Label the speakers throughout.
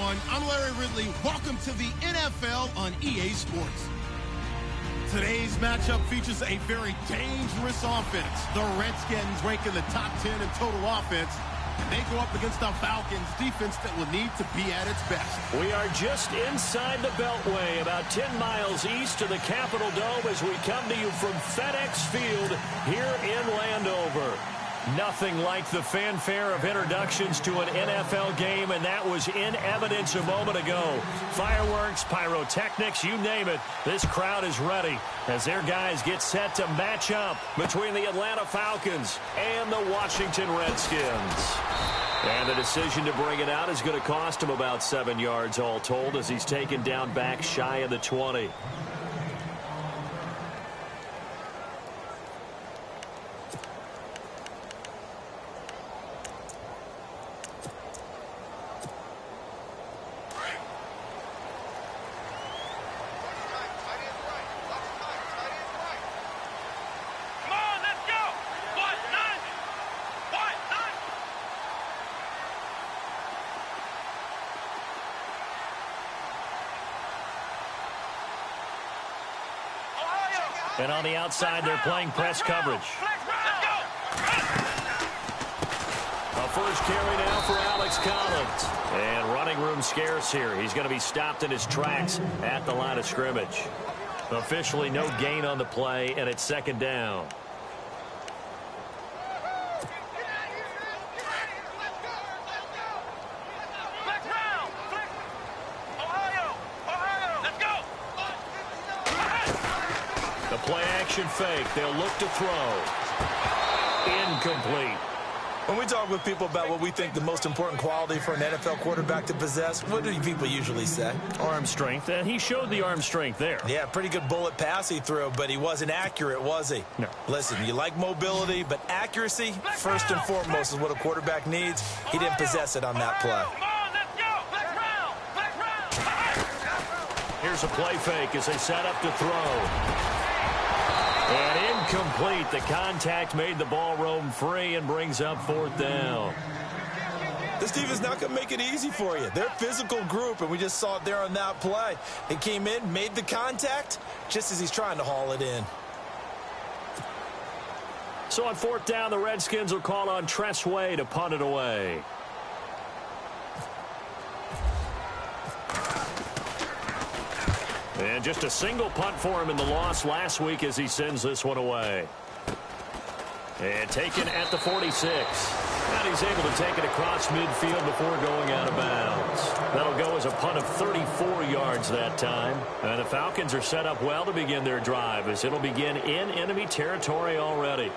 Speaker 1: everyone. I'm Larry Ridley. Welcome to the NFL on EA Sports. Today's matchup features a very dangerous offense. The Redskins rank in the top 10 in total offense. And they go up against the Falcons defense that will need to be at its best.
Speaker 2: We are just inside the Beltway, about 10 miles east of the Capitol Dome as we come to you from FedEx Field here in Landover. Nothing like the fanfare of introductions to an NFL game, and that was in evidence a moment ago. Fireworks, pyrotechnics, you name it. This crowd is ready as their guys get set to match up between the Atlanta Falcons and the Washington Redskins. And the decision to bring it out is going to cost him about 7 yards all told as he's taken down back shy of the 20. And on the outside, they're playing press coverage. A first carry now for Alex Collins. And running room scarce here. He's going to be stopped in his tracks at the line of scrimmage. Officially no gain on the play, and it's second down. Play-action fake. They'll look to throw. Incomplete.
Speaker 3: When we talk with people about what we think the most important quality for an NFL quarterback to possess, what do people usually say?
Speaker 2: Arm strength, and he showed the arm strength there.
Speaker 3: Yeah, pretty good bullet pass he threw, but he wasn't accurate, was he?
Speaker 2: No.
Speaker 3: Listen, you like mobility, but accuracy, first and foremost, is what a quarterback needs. He didn't possess it on that play.
Speaker 2: Here's a play fake as they set up to throw. And incomplete. The contact made the ball roam free and brings up fourth down.
Speaker 3: This team is not going to make it easy for you. They're a physical group, and we just saw it there on that play. He came in, made the contact, just as he's trying to haul it in.
Speaker 2: So on fourth down, the Redskins will call on Tress Way to punt it away. And just a single punt for him in the loss last week as he sends this one away. And taken at the 46. And he's able to take it across midfield before going out of bounds. That'll go as a punt of 34 yards that time. And the Falcons are set up well to begin their drive as it'll begin in enemy territory already.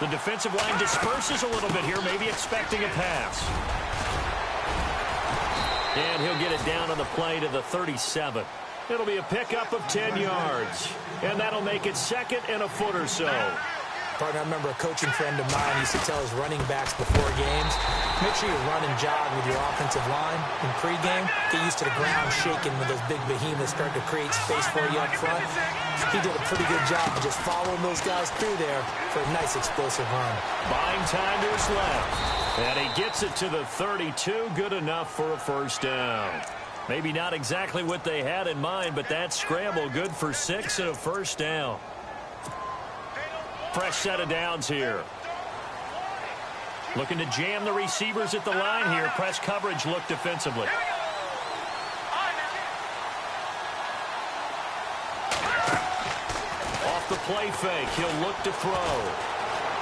Speaker 2: The defensive line disperses a little bit here, maybe expecting a pass. And he'll get it down on the play to the 37. It'll be a pickup of 10 yards. And that'll make it second and a foot or so.
Speaker 4: Partner, I remember a coaching friend of mine used to tell his running backs before games, make sure you run and jog with your offensive line in pregame. Get used to the ground shaking when those big behemoths start to create space for you up front. He did a pretty good job of just following those guys through there for a nice explosive run.
Speaker 2: Buying time to his left. And he gets it to the 32. Good enough for a first down. Maybe not exactly what they had in mind, but that scramble good for 6 and a first down. Fresh set of downs here. Looking to jam the receivers at the line here. Press coverage look defensively. Off the play fake. He'll look to throw.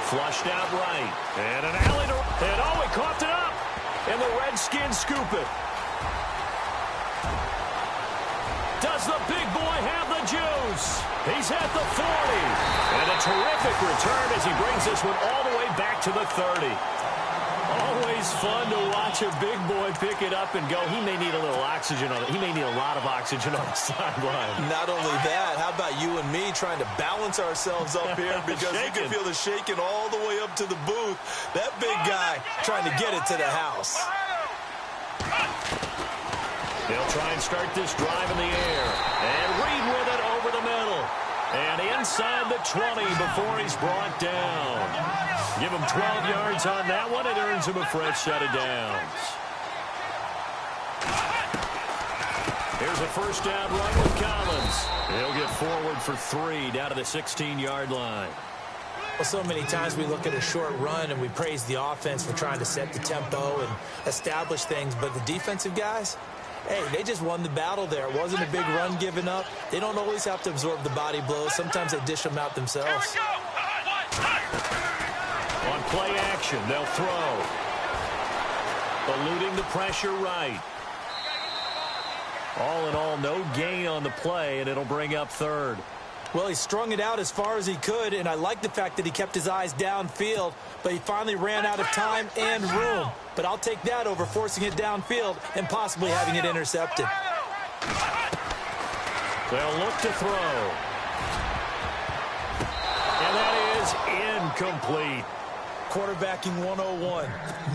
Speaker 2: Flushed out right. And an alley to... And oh, he coughed it up. And the Redskins scoop it. Does the big boy have the juice? He's at the 40. And a terrific return as he brings this one all the way back to the 30. Always fun to watch a big boy pick it up and go. He may need a little oxygen on it. He may need a lot of oxygen on the sideline.
Speaker 3: Not only that, how about you and me trying to balance ourselves up here because you can feel the shaking all the way up to the booth. That big guy trying to get it to the house.
Speaker 2: They'll try and start this drive in the air. And Reed with it over the middle. And inside the 20 before he's brought down. Give him 12 yards on that one. It earns him a fresh set of downs. Here's a first down run with Collins. He'll get forward for 3 down to the 16-yard line.
Speaker 4: Well, so many times we look at a short run and we praise the offense for trying to set the tempo and establish things, but the defensive guys, hey, they just won the battle there. It wasn't a big run given up. They don't always have to absorb the body blows. Sometimes they dish them out themselves.
Speaker 2: On play action, they'll throw. Eluding the pressure right. All in all, no gain on the play, and it'll bring up third.
Speaker 4: Well, he strung it out as far as he could, and I like the fact that he kept his eyes downfield, but he finally ran out of time and room. But I'll take that over forcing it downfield and possibly having it intercepted.
Speaker 2: They'll look to throw. And that is incomplete.
Speaker 3: Quarterbacking 101.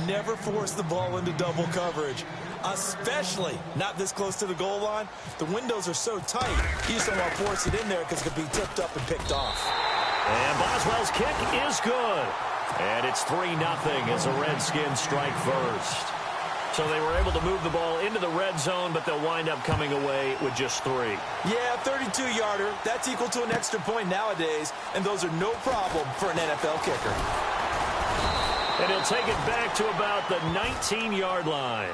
Speaker 3: Never force the ball into double coverage, especially not this close to the goal line. The windows are so tight, you just don't want to force it in there because it could be tipped up and picked off.
Speaker 2: And Boswell's kick is good. And it's 3-0 as the Redskins strike first. So they were able to move the ball into the red zone, but they'll wind up coming away with just 3.
Speaker 3: Yeah, 32-yarder. That's equal to an extra point nowadays, and those are no problem for an NFL kicker.
Speaker 2: And he'll take it back to about the 19-yard line.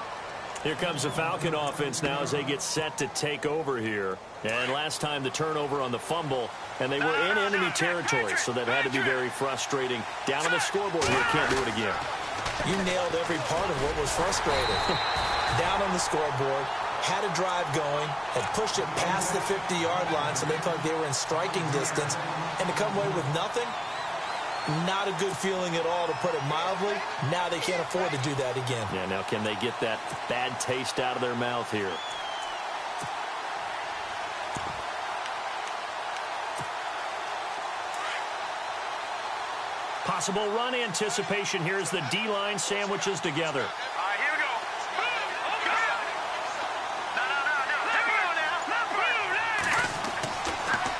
Speaker 2: Here comes the Falcon offense now as they get set to take over here. And last time the turnover on the fumble, and they were in enemy territory, so that had to be very frustrating. Down on the scoreboard here, can't do it again.
Speaker 4: You nailed every part of what was frustrating. Down on the scoreboard, had a drive going, had pushed it past the 50-yard line, so they thought they were in striking distance, and to come away with nothing, not a good feeling at all, to put it mildly. Now they can't afford to do that again.
Speaker 2: Yeah, now can they get that bad taste out of their mouth here? Possible run anticipation here as the D-line sandwiches together.
Speaker 5: All right, here we go.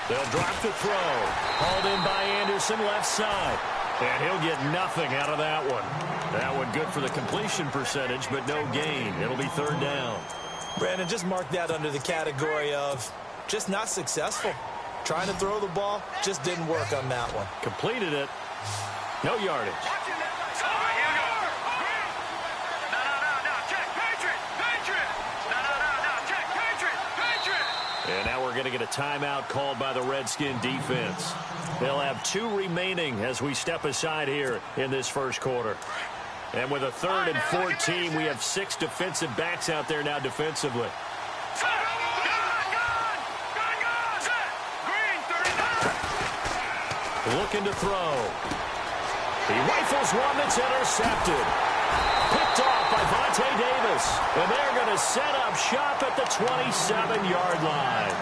Speaker 2: They'll drop the throw. Hauled in by Anderson, left side. And he'll get nothing out of that one. That one good for the completion percentage, but no gain. It'll be 3rd down.
Speaker 3: Brandon, just mark that under the category of just not successful. Trying to throw the ball, just didn't work on that one.
Speaker 2: Completed it. No yardage. And now we're going to get a timeout called by the Redskin defense. They'll have 2 remaining as we step aside here in this first quarter. And with a 3rd and 14, we have 6 defensive backs out there now defensively. Looking to throw. He rifles one that's intercepted. Picked off by Vontae Davis. And they're going to set up shop at the 27-yard line.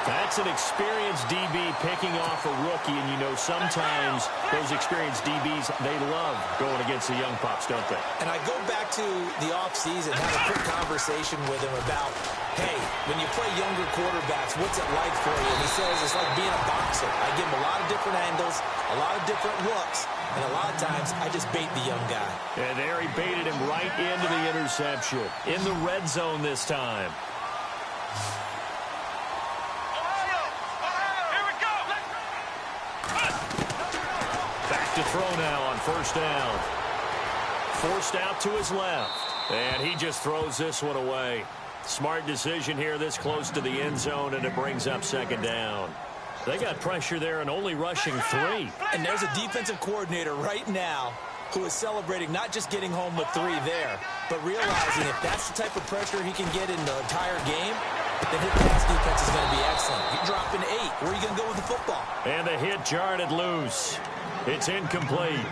Speaker 2: That's an experienced DB picking off a rookie, and you know sometimes those experienced DBs, they love going against the young pups, don't they?
Speaker 4: And I go back to the offseason, had a quick conversation with him about, hey, when you play younger quarterbacks, what's it like for you? And he says it's like being a boxer. I give him a lot of different angles, a lot of different looks, and a lot of times I just bait the young guy.
Speaker 2: And there he baited him right into the interception. In the red zone this time. To throw now on 1st down. Forced out to his left. And he just throws this one away. Smart decision here this close to the end zone, and it brings up 2nd down. They got pressure there and only rushing 3.
Speaker 3: And there's a defensive coordinator right now who is celebrating not just getting home with 3 there, but realizing if that's the type of pressure he can get in the entire game, then his pass defense is going to be excellent. You're dropping 8. Where are you going to go with the football?
Speaker 2: And the hit jarred it loose. It's incomplete.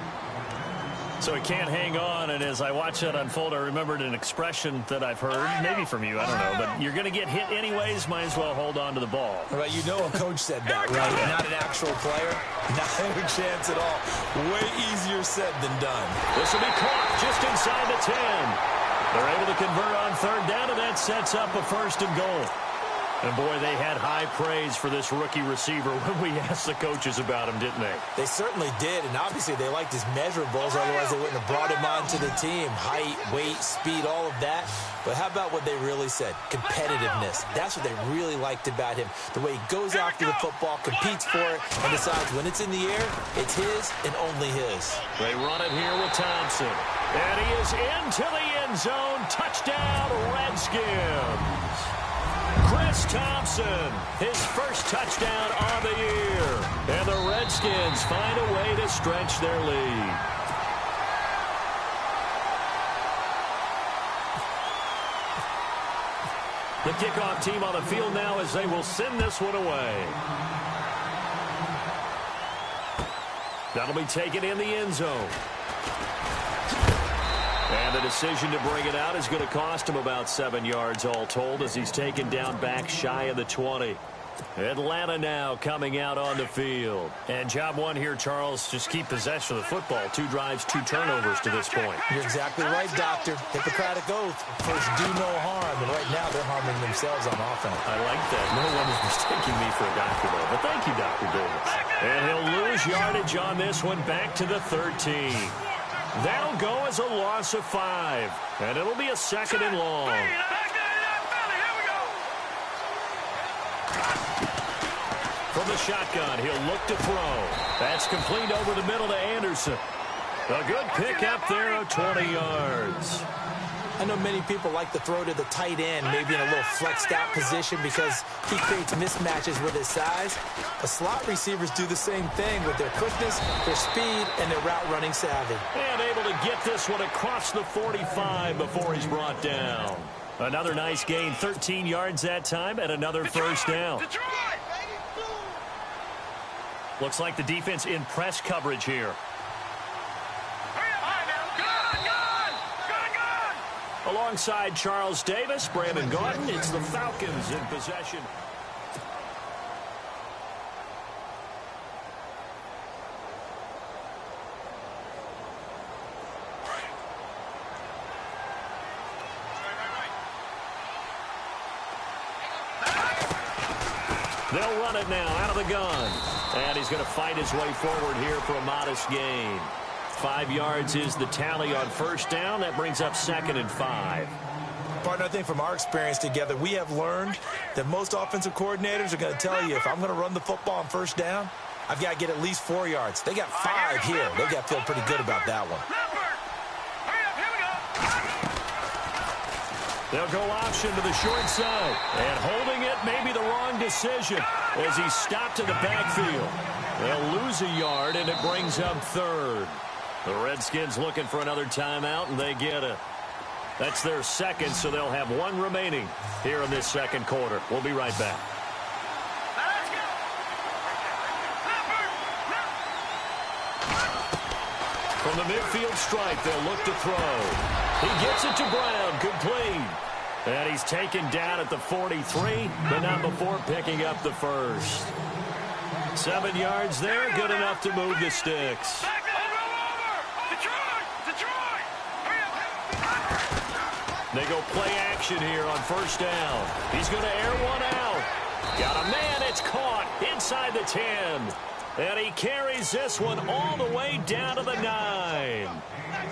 Speaker 2: So he can't hang on, and as I watch that unfold, I remembered an expression that I've heard, maybe from you, I don't know, but you're going to get hit anyways, might as well hold on to the ball.
Speaker 3: Right, you know a coach said that, right? Yeah. Not an actual player. Not a chance at all. Way easier said than done.
Speaker 2: This will be caught just inside the 10. They're able to convert on third down, and that sets up a 1st and goal. And, boy, they had high praise for this rookie receiver when we asked the coaches about him, didn't they?
Speaker 3: They certainly did, and obviously they liked his measurables, otherwise they wouldn't have brought him onto the team. Height, weight, speed, all of that. But how about what they really said? Competitiveness. That's what they really liked about him. The way he goes after the football, competes for it, and decides when it's in the air, it's his and only his.
Speaker 2: They run it here with Thompson. And he is into the end zone. Touchdown, Redskins. Chris Thompson, his first touchdown on the year. And the Redskins find a way to stretch their lead. The kickoff team on the field now as they will send this one away. That'll be taken in the end zone. And the decision to bring it out is going to cost him about 7 yards all told as he's taken down back shy of the 20. Atlanta now coming out on the field. And job one here, Charles, just keep possession of the football. 2 drives, 2 turnovers to this point.
Speaker 3: You're exactly right, Doctor. Hippocratic oath. First, do no harm. And right now, they're harming themselves on offense.
Speaker 2: I like that. No one is mistaking me for a doctor, though. But thank you, Dr. Davis. And he'll lose yardage on this one back to the 13. That'll go as a loss of 5. And it'll be a 2nd and long. From the shotgun, he'll look to throw. That's complete over the middle to Anderson. A good pick up there of 20 yards.
Speaker 3: I know many people like to throw to the tight end, maybe in a little flexed out position because he creates mismatches with his size. But slot receivers do the same thing with their quickness, their speed, and their route running savvy.
Speaker 2: And able to get this one across the 45 before he's brought down. Another nice gain, 13 yards that time, and another first down. Looks like the defense in press coverage here. Alongside Charles Davis, Brandon Gordon, it's the Falcons in possession. They'll run it now out of the gun. And he's going to fight his way forward here for a modest gain. 5 yards is the tally on first down. That brings up 2nd and 5.
Speaker 3: Partner, I think from our experience together, we have learned that most offensive coordinators are going to tell you, if I'm going to run the football on first down, I've got to get at least 4 yards. They got 5 here. They've got to feel pretty good about that one.
Speaker 2: They'll go option to the short side. And holding it may be the wrong decision as he's stopped in the backfield. They'll lose a yard, and it brings up 3rd. The Redskins looking for another timeout, and they get it. That's their 2nd, so they'll have 1 remaining here in this 2nd quarter. We'll be right back. From the midfield stripe, they'll look to throw. He gets it to Brown, complete. And he's taken down at the 43, but not before picking up the 1st. 7 yards there, good enough to move the sticks. They go play action here on first down. He's going to air one out. Got a man, it's caught inside the 10. And he carries this one all the way down to the 9.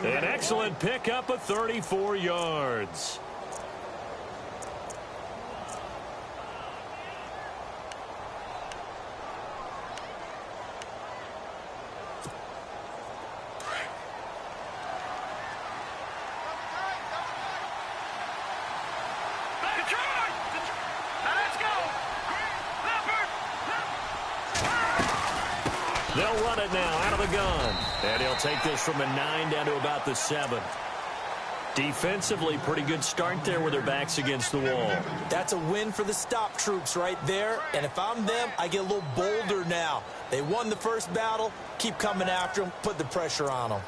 Speaker 2: An excellent pickup of 34 yards. They'll run it now out of the gun. And he'll take this from the 9 down to about the 7. Defensively, pretty good start there with their backs against the wall.
Speaker 3: That's a win for the stop troops right there. And if I'm them, I get a little bolder now. They won the first battle. Keep coming after them. Put the pressure on them.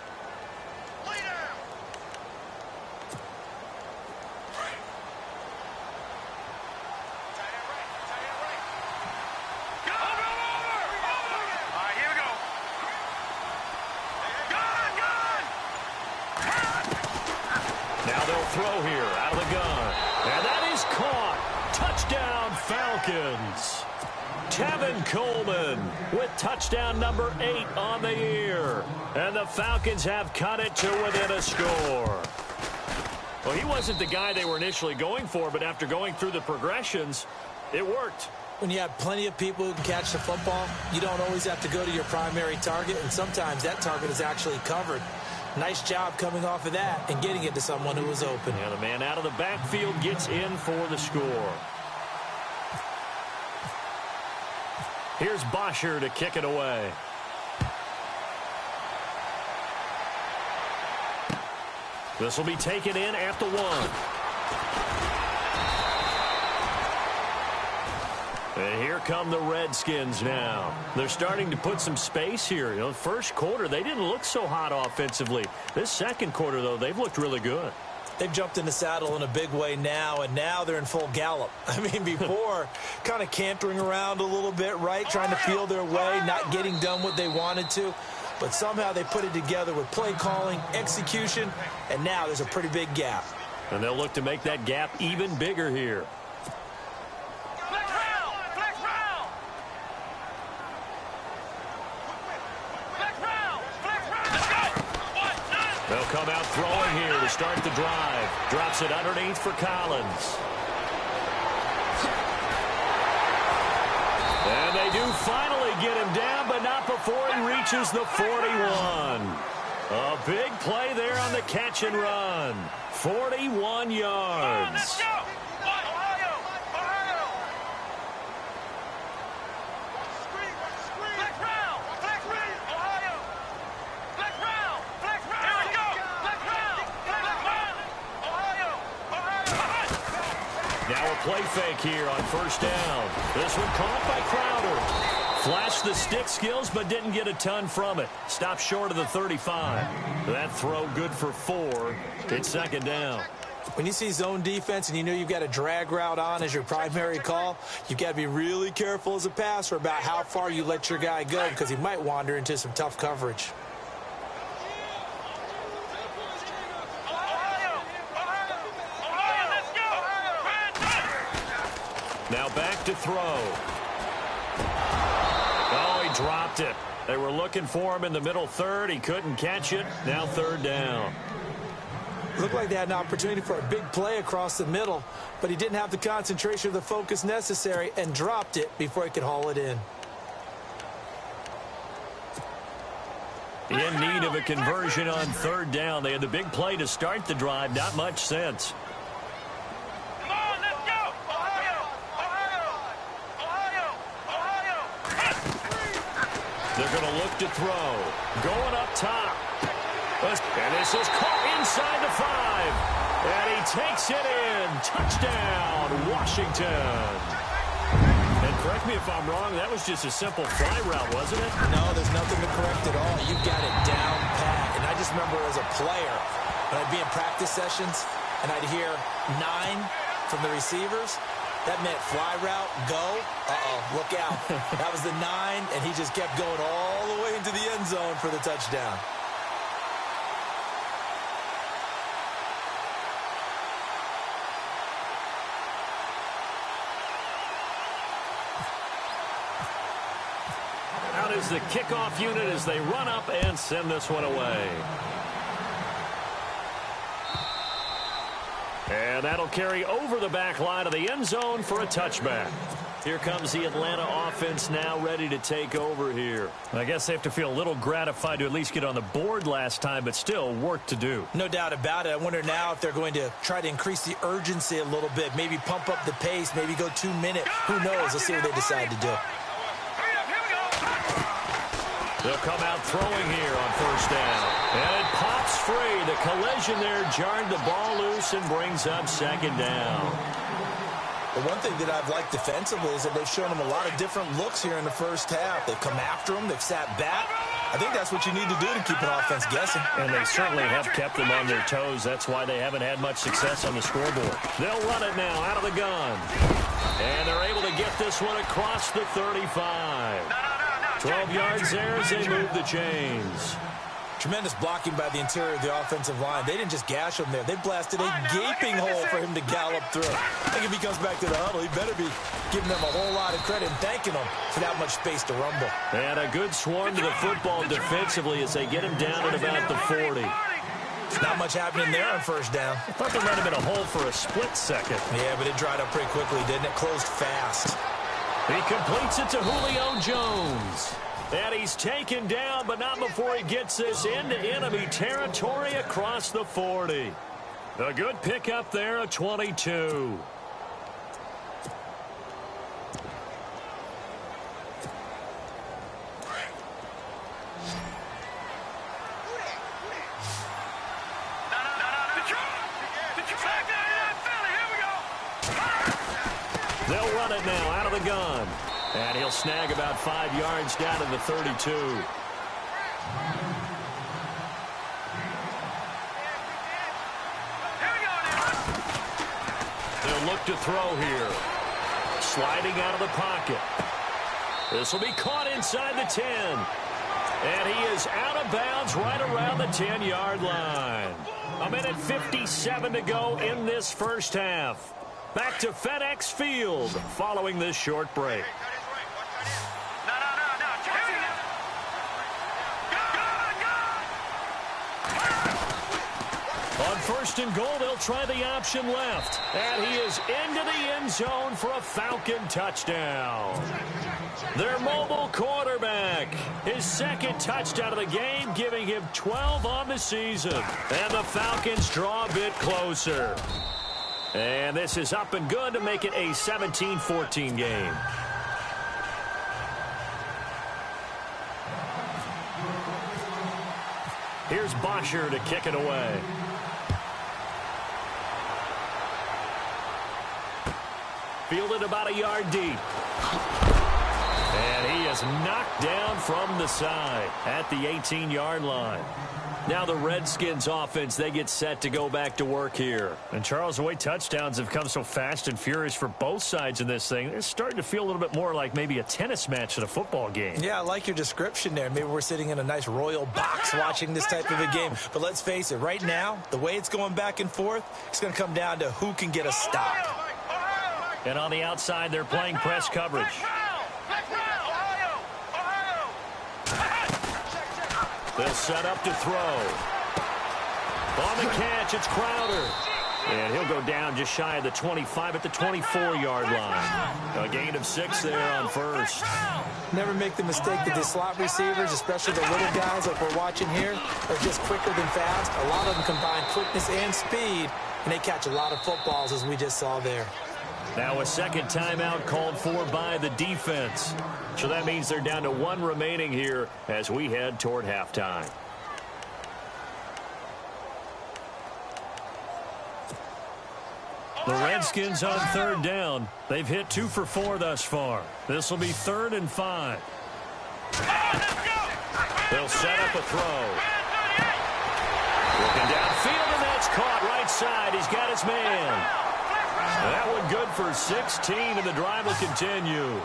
Speaker 2: Falcons. Tevin Coleman with touchdown number 8 on the year. And the Falcons have cut it to within a score. Well, he wasn't the guy they were initially going for, but after going through the progressions, it worked.
Speaker 4: When you have plenty of people who can catch the football, you don't always have to go to your primary target, and sometimes that target is actually covered. Nice job coming off of that and getting it to someone who was open.
Speaker 2: Yeah, the man out of the backfield gets in for the score. Here's Bosher to kick it away. This will be taken in at the 1. And here come the Redskins now. They're starting to put some space here. You know, first quarter, they didn't look so hot offensively. This second quarter, though, they've looked really good.
Speaker 4: They've jumped in the saddle in a big way now, and now they're in full gallop. I mean, before, kind of cantering around a little bit, right? Trying to feel their way, not getting done what they wanted to. But somehow they put it together with play calling, execution, and now there's a pretty big gap.
Speaker 2: And they'll look to make that gap even bigger here. They'll come out throwing here to start the drive. Drops it underneath for Collins. And they do finally get him down, but not before he reaches the 41. A big play there on the catch and run. 41 yards.
Speaker 5: Let's go! Ohio! Ohio! Flex round! Flex round! Ohio! Flex round! Flex round! Here we go! Flex round! Flex round! Ohio! Ohio!
Speaker 2: Now a play fake here on first down. This one caught by Crowder. Flashed the stick skills, but didn't get a ton from it. Stopped short of the 35. That throw good for 4. It's second down.
Speaker 4: When you see zone defense and you know you've got a drag route on as your primary call, you've got to be really careful as a passer about how far you let your guy go because he might wander into some tough coverage.
Speaker 2: Now back to throw. Oh, he dropped it. They were looking for him in the middle third. He couldn't catch it. Now third down.
Speaker 4: Looked like they had an opportunity for a big play across the middle, but he didn't have the concentration or the focus necessary and dropped it before he could haul it in.
Speaker 2: In need of a conversion on third down. They had the big play to start the drive. Not much sense.
Speaker 5: Come on, let's go! Ohio! Ohio! Ohio! Ohio!
Speaker 2: They're going to look to throw. Going up top. And this is caught inside the 5. And he takes it in. Touchdown, Washington. And correct me if I'm wrong, that was just a simple fly route, wasn't it?
Speaker 4: No, there's nothing to correct at all. You got it down pat. And I just remember as a player, when I'd be in practice sessions and I'd hear 9 from the receivers, that meant fly route, go. Look out. That was the 9, and he just kept going all the way into the end zone for the touchdown.
Speaker 2: Out is the kickoff unit as they run up and send this one away. And that'll carry over the back line of the end zone for a touchback. Here comes the Atlanta offense now ready to take over here. I guess they have to feel a little gratified to at least get on the board last time, but still work to do.
Speaker 4: No doubt about it. I wonder now if they're going to try to increase the urgency a little bit, maybe pump up the pace, maybe go 2 minute. Who knows? Let's see what they decide to do.
Speaker 2: They'll come out throwing here on first down. And it pops free. The collision there jarred the ball loose and brings up second down.
Speaker 4: The one thing that I've liked defensively is that they've shown them a lot of different looks here in the first half. They've come after them. They've sat back. I think that's what you need to do to keep an offense guessing.
Speaker 2: And they certainly have kept them on their toes. That's why they haven't had much success on the scoreboard. They'll run it now out of the gun. And they're able to get this one across the 35. 12 yards there as they move the chains.
Speaker 3: Tremendous blocking by the interior of the offensive line. They didn't just gash him there. They blasted a gaping hole for him to gallop through. I think if he comes back to the huddle, he better be giving them a whole lot of credit and thanking them for that much space to rumble.
Speaker 2: And a good swarm to the football defensively as they get him down at about the 40.
Speaker 3: Not much happening there on first down.
Speaker 2: I thought they let him in a hole for a split second.
Speaker 3: Yeah, but it dried up pretty quickly, didn't it? Closed fast.
Speaker 2: He completes it to Julio Jones. And he's taken down, but not before he gets this into enemy territory across the 40. A good pickup there, a 22. They'll run it now out of the gun. And he'll snag about 5 yards down to the 32. They'll look to throw here. Sliding out of the pocket. This will be caught inside the 10. And he is out of bounds right around the 10-yard line. 1:57 to go in this first half. Back to FedEx Field following this short break. On first and goal, they'll try the option left. And he is into the end zone for a Falcon touchdown. Their mobile quarterback, his second touchdown of the game, giving him 12 on the season. And the Falcons draw a bit closer. And this is up and good to make it a 17-14 game. Here's Bosher to kick it away. Fielded about a yard deep. And he is knocked down from the side at the 18-yard line. Now the Redskins offense, they get set to go back to work here. And Charles, the way touchdowns have come so fast and furious for both sides in this thing, it's starting to feel a little bit more like maybe a tennis match than a football game.
Speaker 3: Yeah, I like your description there. Maybe we're sitting in a nice royal box watching this type of a game. But let's face it, right now, the way it's going back and forth, it's going to come down to who can get a stop.
Speaker 2: And on the outside, they're playing press coverage. They'll set up to throw. On the catch, it's Crowder. And he'll go down just shy of the 25 at the 24-yard line. A gain of 6 there on first.
Speaker 3: Never make the mistake that the slot receivers, especially the little guys like we're watching here, are just quicker than fast. A lot of them combine quickness and speed, and they catch a lot of footballs, as we just saw there.
Speaker 2: Now a second timeout called for by the defense. So that means they're down to 1 remaining here as we head toward halftime. The Redskins on third down. They've hit 2 for 4 thus far. This will be 3rd and 5. They'll set up a throw. Looking downfield, and that's caught right side. He's got his man. That one good for 16, and the drive will continue.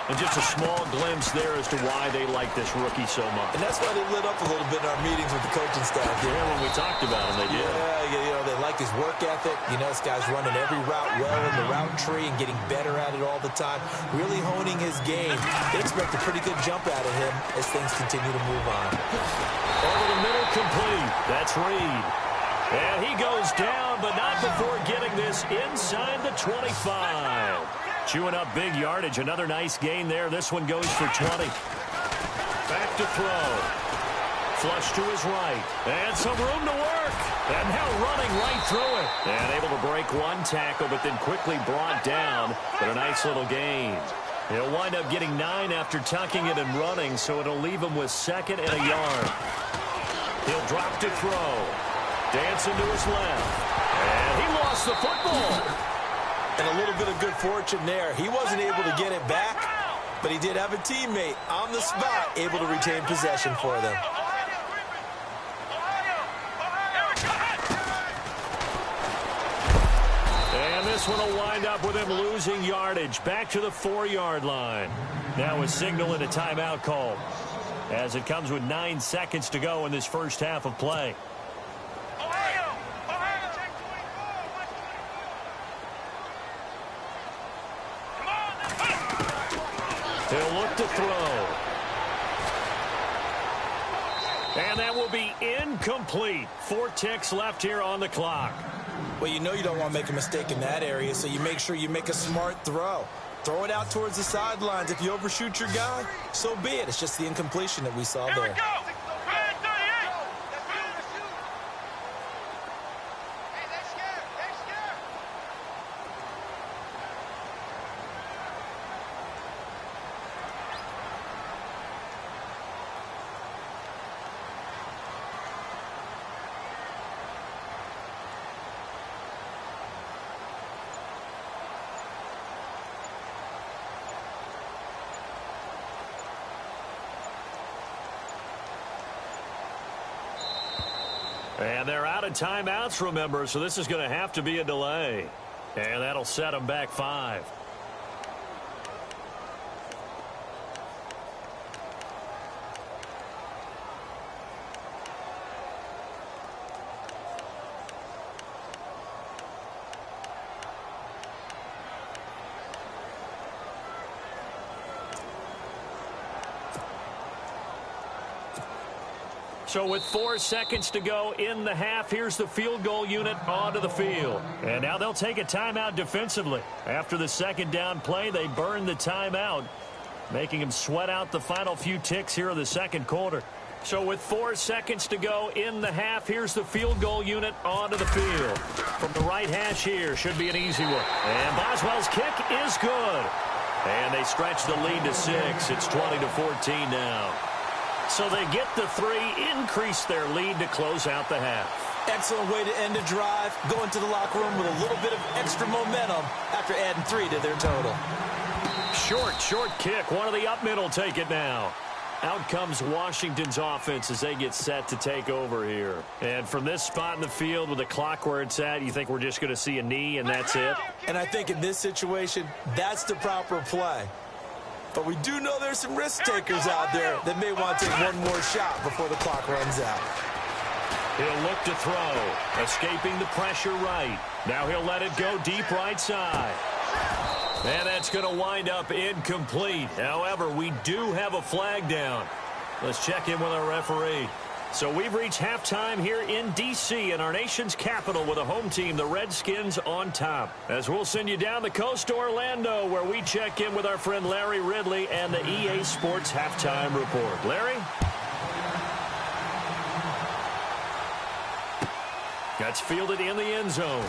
Speaker 2: And just a small glimpse there as to why they like this rookie so much.
Speaker 3: And that's why they lit up a little bit in our meetings with the coaching staff.
Speaker 2: Yeah, when we talked about him, they did.
Speaker 3: Yeah, you know, they like his work ethic. You know, this guy's running every route well in the route tree and getting better at it all the time. Really honing his game. They expect a pretty good jump out of him as things continue to move on.
Speaker 2: Over the middle, complete. That's Reed. And he goes down, but not before getting this inside the 25. Chewing up big yardage. Another nice gain there. This one goes for 20. Back to throw. Flush to his right. And some room to work. And now running right through it. And able to break one tackle, but then quickly brought down. But a nice little gain. He'll wind up getting 9 after tucking it and running, so it'll leave him with 2nd and a yard. He'll drop to throw. Dancing to his left. And he lost the football.
Speaker 3: And a little bit of good fortune there. He wasn't able to get it back, but he did have a teammate on the spot able to retain possession for them.
Speaker 2: And this one will wind up with him losing yardage back to the 4-yard line. Now a signal and a timeout call. as it comes with 9 seconds to go in this first half of play.
Speaker 5: Ohio! Ohio! Check 24. Come on!
Speaker 2: He'll look to throw. And that will be incomplete. 4 ticks left here on the clock.
Speaker 3: Well, you know you don't want to make a mistake in that area, so you make sure you make a smart throw. Throw it out towards the sidelines. If you overshoot your guy, so be it. It's just the incompletion that we saw
Speaker 5: Here we
Speaker 3: there.
Speaker 5: go! Red 38! Hey, they're scared! They're scared!
Speaker 2: And they're out of timeouts, remember, so this is going to have to be a delay. And that'll set them back 5. So with 4 seconds to go in the half, here's the field goal unit onto the field. And now they'll take a timeout defensively. After the second down play, they burn the timeout, making them sweat out the final few ticks here in the second quarter. So with 4 seconds to go in the half, here's the field goal unit onto the field. From the right hash here, should be an easy one. And Boswell's kick is good. And they stretch the lead to 6. It's 20-14 now. So they get the 3, increase their lead to close out the half.
Speaker 3: Excellent way to end a drive. Go into the locker room with a little bit of extra momentum after adding 3 to their total.
Speaker 2: Short kick. One of the up mid will take it now. Out comes Washington's offense as they get set to take over here. And from this spot in the field with the clock where it's at, you think we're just going to see a knee and that's it?
Speaker 3: And I think in this situation, that's the proper play. But we do know there's some risk takers out there that may want to take one more shot before the clock runs out.
Speaker 2: He'll look to throw, escaping the pressure right. Now he'll let it go deep right side. And that's going to wind up incomplete. However, we do have a flag down. Let's check in with our referee. So we've reached halftime here in D.C. in our nation's capital with a home team, the Redskins, on top. As we'll send you down the coast to Orlando, where we check in with our friend Larry Ridley and the EA Sports Halftime Report. Larry? That's fielded in the end zone.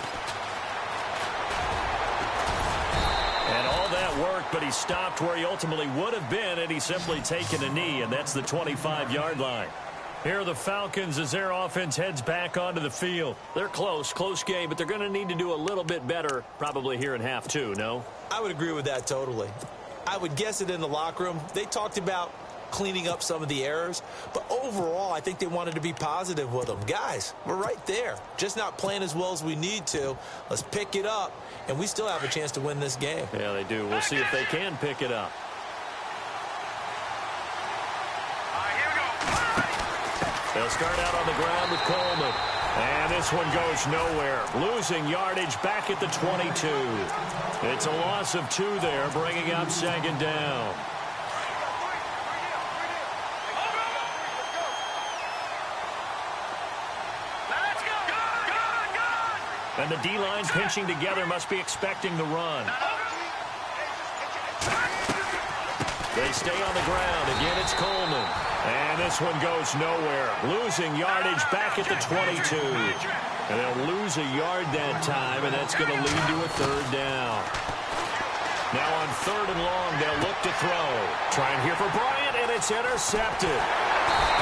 Speaker 2: And all that work, but he stopped where he ultimately would have been had he simply taken a knee, and that's the 25-yard line. Here are the Falcons as their offense heads back onto the field. They're close game, but they're going to need to do a little bit better probably here in half 2, no?
Speaker 3: I would agree with that totally. I would guess it in the locker room. They talked about cleaning up some of the errors, but overall, I think they wanted to be positive with them. Guys, we're right there. Just not playing as well as we need to. Let's pick it up, and we still have a chance to win this game.
Speaker 2: Yeah, they do. We'll see if they can pick it up. They'll start out on the ground with Coleman. And this one goes nowhere. Losing yardage back at the 22. It's a loss of 2 there, bringing up second down. And the D-line pinching together must be expecting the run. They stay on the ground. Again, it's Coleman. And this one goes nowhere. Losing yardage back at the 22. And they'll lose a yard that time, and that's going to lead to a 3rd down. Now on 3rd and long, they'll look to throw. Trying here for Bryant, and it's intercepted.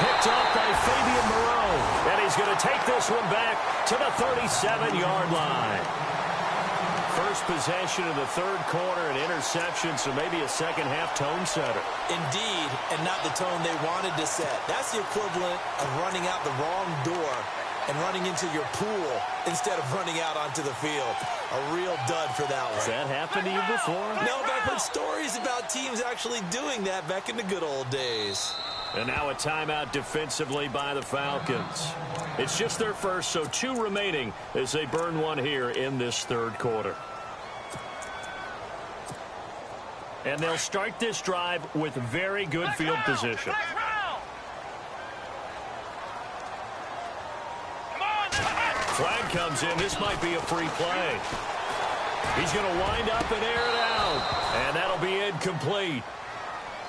Speaker 2: Picked up by Fabian Moreau. And he's going to take this one back to the 37-yard line. First possession of the 3rd quarter, an interception, so maybe a second-half tone setter.
Speaker 3: Indeed, and not the tone they wanted to set. That's the equivalent of running out the wrong door and running into your pool instead of running out onto the field. A real dud for that one.
Speaker 2: Has that happened to you before?
Speaker 3: No, but I've heard stories about teams actually doing that back in the good old days.
Speaker 2: And now a timeout defensively by the Falcons. It's just their first, so 2 remaining as they burn one here in this third quarter. And they'll start this drive with very good field position. Flag comes in. This might be a free play. He's going to wind up and air it out. And that'll be incomplete.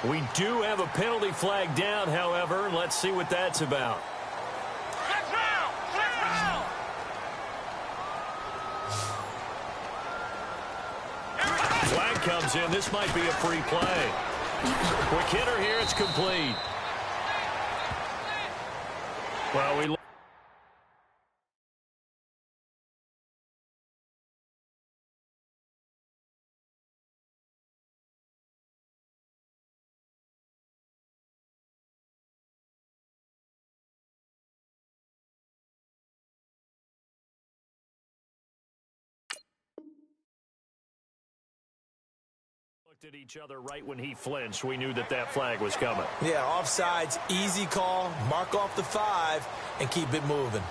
Speaker 2: We do have a penalty flag down, however, and let's see what that's about. Flag comes in. This might be a free play. Quick hitter here. It's complete. Well, we looked at each other right when he flinched. We knew that that flag was coming.
Speaker 3: Yeah, offsides, easy call, mark off the 5, and keep it moving.